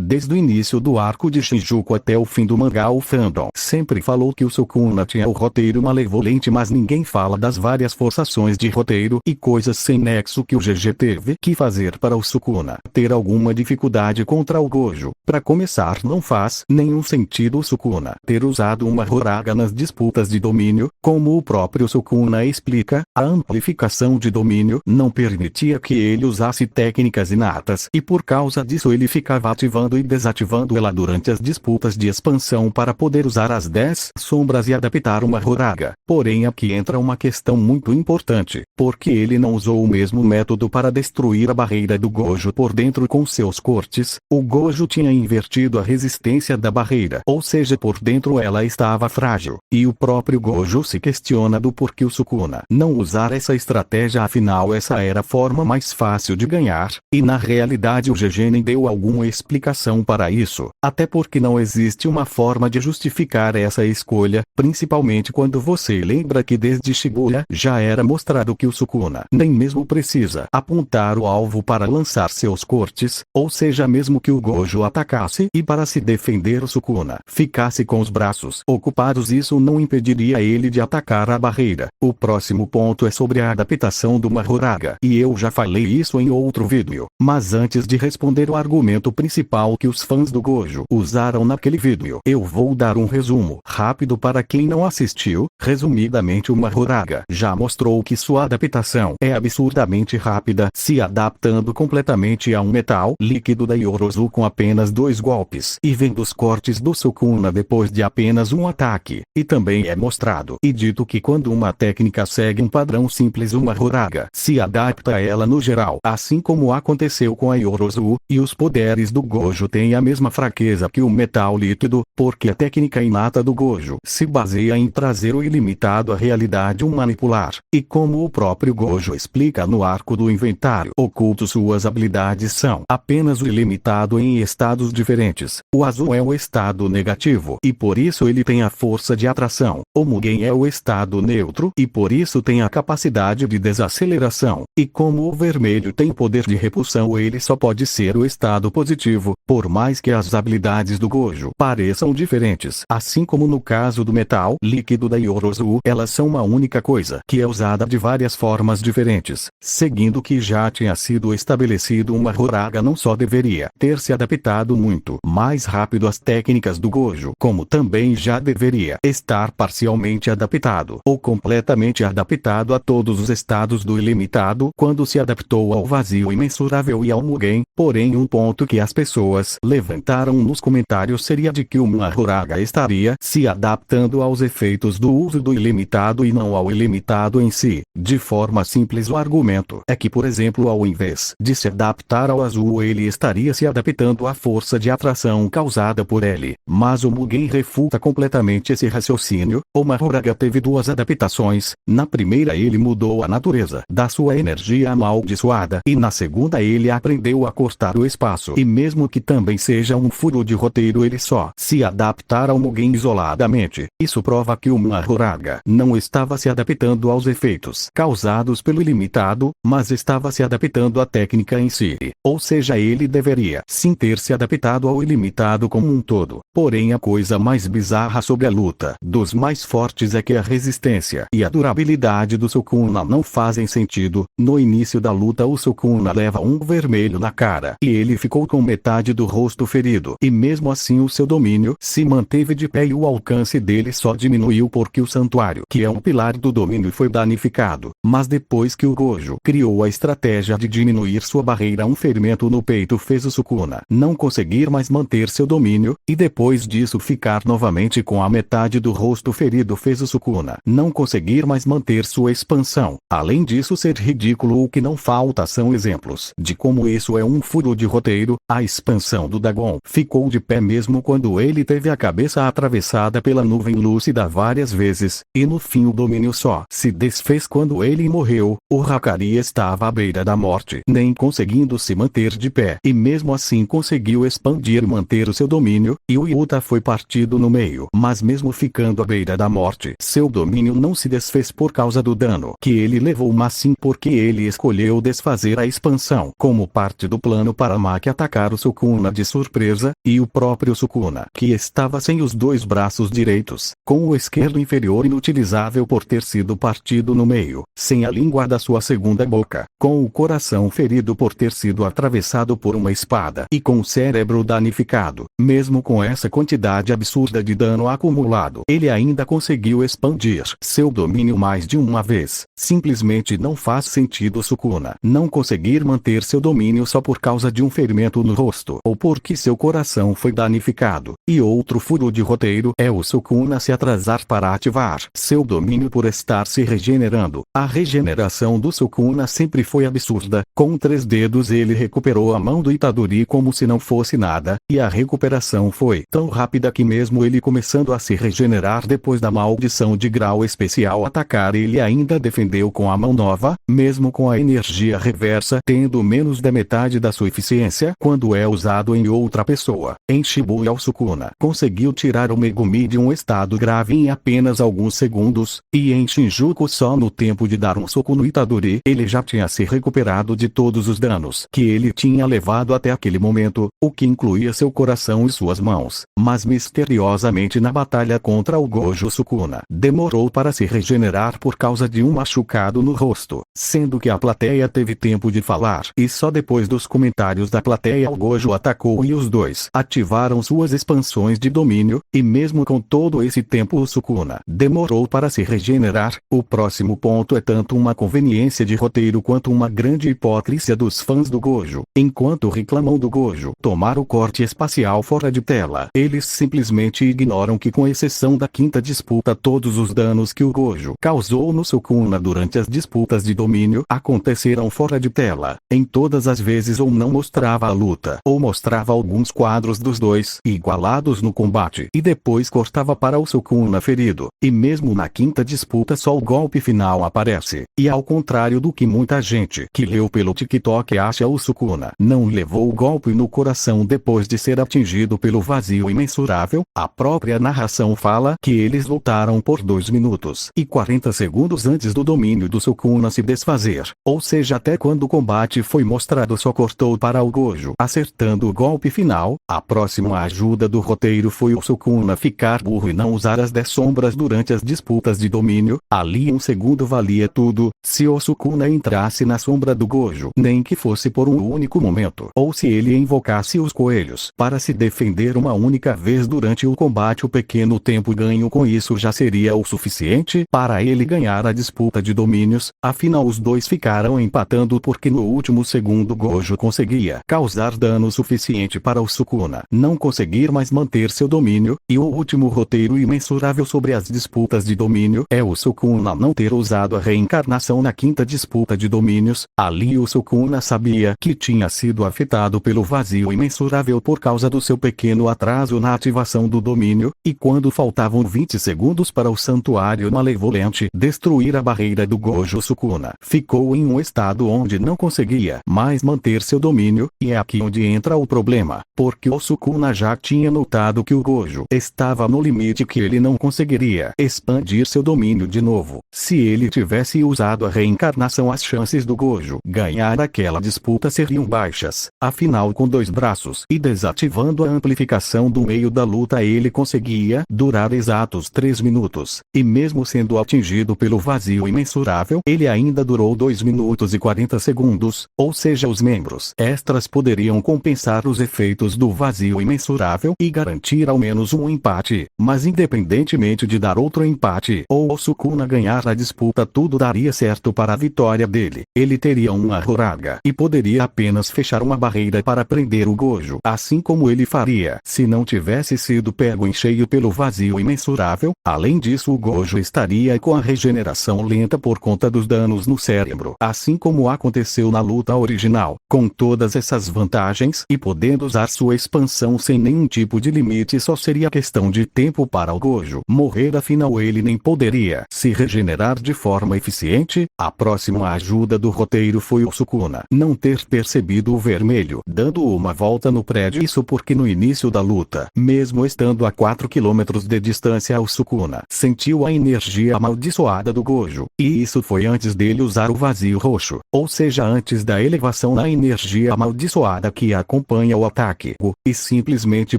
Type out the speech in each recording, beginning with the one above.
Desde o início do arco de Shinjuku até o fim do mangá, o fandom sempre falou que o Sukuna tinha o roteiro malevolente, mas ninguém fala das várias forçações de roteiro e coisas sem nexo que o GG teve que fazer para o Sukuna ter alguma dificuldade contra o Gojo. Para começar, não faz nenhum sentido o Sukuna ter usado uma Horaga nas disputas de domínio. Como o próprio Sukuna explica, a amplificação de domínio não permitia que ele usasse técnicas inatas e por causa disso ele ficava ativando e desativando ela durante as disputas de expansão para poder usar as 10 sombras e adaptar uma Horaga. Porém, aqui entra uma questão muito importante, porque ele não usou o mesmo método para destruir a barreira do Gojo por dentro com seus cortes. O Gojo tinha invertido a resistência da barreira, ou seja, por dentro ela estava frágil, e o próprio Gojo se questiona do porquê o Sukuna não usar essa estratégia, afinal essa era a forma mais fácil de ganhar, e na realidade o GG nem deu alguma explicação para isso, até porque não existe uma forma de justificar essa escolha, principalmente quando você lembra que desde Shibuya já era mostrado que o Sukuna nem mesmo precisa apontar o alvo para lançar seus cortes, ou seja, mesmo que o Gojo atacasse e para se defender o Sukuna ficasse com os braços ocupados, isso não impediria ele de atacar a barreira. O próximo ponto é sobre a adaptação do Horaga, e eu já falei isso em outro vídeo, mas antes de responder o argumento principal que os fãs do Gojo usaram naquele vídeo, eu vou dar um resumo rápido para quem não assistiu. Resumidamente, o Horaga já mostrou que sua adaptação é absurdamente rápida, se adaptando completamente a um metal líquido da Yorozu com apenas 2 golpes, e vendo os cortes do Sukuna depois de apenas um ataque. E também é mostrado e dito que quando uma técnica segue um padrão simples, o Horaga se adapta a ela no geral, assim como aconteceu com a Yorozu, e os poderes do Gojo têm a mesma fraqueza que o metal líquido, porque a técnica inata do Gojo se baseia em trazer o ilimitado à realidade ou manipular, e como o próprio Gojo explica no arco do inventário oculto, suas habilidades são apenas o ilimitado em estados diferentes. O azul é o estado negativo e por isso ele tem a força de atração. O Mugen é o estado neutro e por isso tem a capacidade de desaceleração. E como o vermelho tem poder de repulsão, ele só pode ser o estado positivo, por mais que as habilidades do Gojo pareçam diferentes. Assim como no caso do metal líquido da Yorozu, elas são uma única coisa que é usada de várias formas diferentes. Seguindo o que já tinha sido estabelecido, uma Horaga não só deveria ter se adaptado muito mais rápido às técnicas do Gojo, como também já deveria estar parcialmente adaptado ou completamente adaptado a todos os estados do ilimitado quando se adaptou ao vazio imensurável e ao Mugen. Porém, um ponto que as pessoas levantaram nos comentários seria de que uma Horaga estaria se adaptando aos efeitos do uso do ilimitado e não ao ilimitado em si. De forma simples, o argumento é que, por exemplo, ao invés de se adaptar ao azul, ele estaria se adaptando à força de atração causada por ele. Mas o Mugen refuta completamente esse raciocínio. O Horaga teve 2 adaptações. Na primeira, ele mudou a natureza da sua energia amaldiçoada, e na segunda ele aprendeu a cortar o espaço. E mesmo que também seja um furo de roteiro ele só se adaptar ao Mugen isoladamente, isso prova que o Horaga não estava se adaptando aos efeitos causados pelo ilimitado, mas estava se adaptando à técnica em si. Ou seja, ele deveria sim ter se adaptado ao ilimitado como um todo. Porém, a coisa mais bizarra sobre a luta dos mais fortes é que a resistência e a durabilidade do Sukuna não fazem sentido. No início da luta, o Sukuna leva um vermelho na cara e ele ficou com metade do rosto ferido, e mesmo assim o seu domínio se manteve de pé e o alcance dele só diminuiu porque o santuário, que é um pilar do domínio, foi danificado. Mas depois que o Gojo criou a estratégia de diminuir sua barreira, um ferimento no peito fez o Sukuna não conseguir mais manter seu domínio, e depois disso ficar novamente com a metade do rosto ferido fez o Sukuna não conseguir mais manter sua expansão. Além disso ser ridículo, o que não falta são exemplos de como isso é um furo de roteiro. A expansão do Dagon ficou de pé mesmo quando ele teve a cabeça atravessada pela nuvem lúcida várias vezes, e no fim o domínio só se desfez quando ele morreu. O Hakari estava à beira da morte, nem conseguindo se manter de pé, e mesmo assim conseguiu expandir e manter o seu domínio, e o Yuta foi partido no meio. Mas mesmo ficando à beira da morte, seu domínio não se desfez por causa do dano que ele levou, mas sim porque ele escolheu desfazer a expansão como parte do plano para Maki atacar o Sukuna. Sukuna de surpresa, e o próprio Sukuna, que estava sem os dois braços direitos, com o esquerdo inferior inutilizável por ter sido partido no meio, sem a língua da sua segunda boca, com o coração ferido por ter sido atravessado por uma espada e com o cérebro danificado. Mesmo com essa quantidade absurda de dano acumulado, ele ainda conseguiu expandir seu domínio mais de uma vez. Simplesmente não faz sentido Sukuna não conseguir manter seu domínio só por causa de um ferimento no rosto ou porque seu coração foi danificado. E outro furo de roteiro é o Sukuna se atrasar para ativar seu domínio por estar se regenerando. A regeneração do Sukuna sempre foi absurda. Com 3 dedos ele recuperou a mão do Itadori como se não fosse nada, e a recuperação foi tão rápida que mesmo ele começando a se regenerar depois da maldição de grau especial atacar, ele ainda defendeu com a mão nova, mesmo com a energia reversa tendo menos da metade da sua eficiência quando é usado em outra pessoa. Em Shibuya, o Sukuna conseguiu tirar o Megumi de um estado grave em apenas alguns segundos, e em Shinjuku só no tempo de dar um soco no Itadori ele já tinha se recuperado de todos os danos que ele tinha levado até aquele momento, o que incluía seu coração e suas mãos. Mas misteriosamente na batalha contra o Gojo, Sukuna demorou para se regenerar por causa de um machucado no rosto, sendo que a plateia teve tempo de falar, e só depois dos comentários da plateia o Gojo atacou e os dois ativaram suas expansões de domínio, e mesmo com todo esse tempo o Sukuna demorou para se regenerar. O próximo ponto é tanto uma conveniência de roteiro quanto uma grande hipocrisia dos fãs do Gojo. Enquanto reclamam do Gojo tomar o corte espacial fora de tela, eles simplesmente ignoram que, com exceção da quinta disputa, todos os danos que o Gojo causou no Sukuna durante as disputas de domínio aconteceram fora de tela. Em todas as vezes ou não mostrava a luta, ou mostrava alguns quadros dos dois igualados no combate, e depois cortava para o Sukuna ferido. E mesmo na quinta disputa só o golpe final aparece. E ao contrário do que muita gente que leu pelo TikTok acha, o Sukuna não levou o golpe no coração depois de ser atingido pelo vazio imensurável. A própria narração fala que eles lutaram por 2 minutos e 40 segundos antes do domínio do Sukuna se desfazer. Ou seja, até quando o combate foi mostrado só cortou para o Gojo acertando o golpe final. A próxima ajuda do roteiro foi o Sukuna ficar burro e não usar as 10 sombras durante as disputas de domínio. Ali um segundo valia tudo. Se o Sukuna entrasse na sombra do Gojo, nem que fosse por um único momento, ou se ele invocasse os coelhos para se defender uma única vez durante o combate, o pequeno tempo ganho com isso já seria o suficiente para ele ganhar a disputa de domínios. Afinal, os dois ficaram empatando porque no último segundo Gojo conseguia causar dano suficiente para o Sukuna não conseguir mais manter seu domínio. E o último roteiro imensurável sobre as disputas de domínio é o Sukuna não ter usado a reencarnação na quinta disputa de domínios. Ali o Sukuna sabia que tinha sido afetado pelo vazio imensurável por causa do seu pequeno atraso na ativação do domínio, e quando faltavam 20 segundos para o santuário malevolente destruir a barreira do Gojo, Sukuna ficou em um estado onde não conseguia mais manter seu domínio. E é aqui onde entra o problema, porque o Sukuna já tinha notado que o Gojo estava no limite, que ele não conseguiria expandir seu domínio de novo. Se ele tivesse usado a reencarnação, as chances do Gojo ganhar aquela disputa seriam baixas. Afinal, com 2 braços e desativando a amplificação do meio da luta, ele conseguia durar exatos 3 minutos. E mesmo sendo atingido pelo vazio imensurável, ele ainda durou 2 minutos e 40 segundos, ou seja, os membros extras poderiam compensar os efeitos do vazio imensurável e garantir ao menos um empate. Mas independentemente de dar outro empate ou o Sukuna ganhar a disputa, tudo daria certo para a vitória dele. Ele teria uma Horaga e poderia apenas fechar uma barreira para prender o Gojo, assim como ele faria se não tivesse sido pego em cheio pelo vazio imensurável. Além disso, o Gojo estaria com a regeneração lenta por conta dos danos no cérebro, assim como aconteceu na luta original. Com todas essas vantagens e podendo usar sua expansão expansão sem nenhum tipo de limite só seria questão de tempo para o Gojo morrer, afinal ele nem poderia se regenerar de forma eficiente. A próxima ajuda do roteiro foi o Sukuna não ter percebido o vermelho dando uma volta no prédio, isso porque no início da luta, mesmo estando a 4 km de distância, o Sukuna sentiu a energia amaldiçoada do Gojo, e isso foi antes dele usar o vazio roxo, ou seja, antes da elevação na energia amaldiçoada que acompanha o ataque, e simplesmente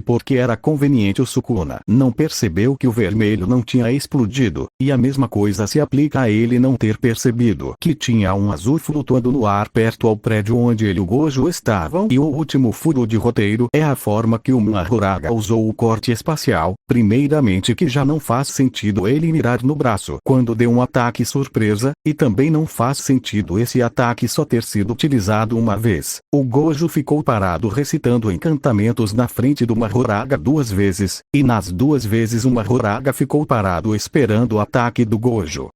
porque era conveniente o Sukuna não percebeu que o vermelho não tinha explodido, e a mesma coisa se aplica a ele não ter percebido que tinha um azul flutuando no ar perto ao prédio onde ele e o Gojo estavam. E o último furo de roteiro é a forma que o Mahoraga usou o corte espacial, primeiramente que já não faz sentido ele mirar no braço quando deu um ataque surpresa, e também não faz sentido esse ataque só ter sido utilizado uma vez. O Gojo ficou parado recitando encantamentos na frente do Mahoraga 2 vezes, e nas 2 vezes o Mahoraga ficou parado esperando o ataque do Gojo.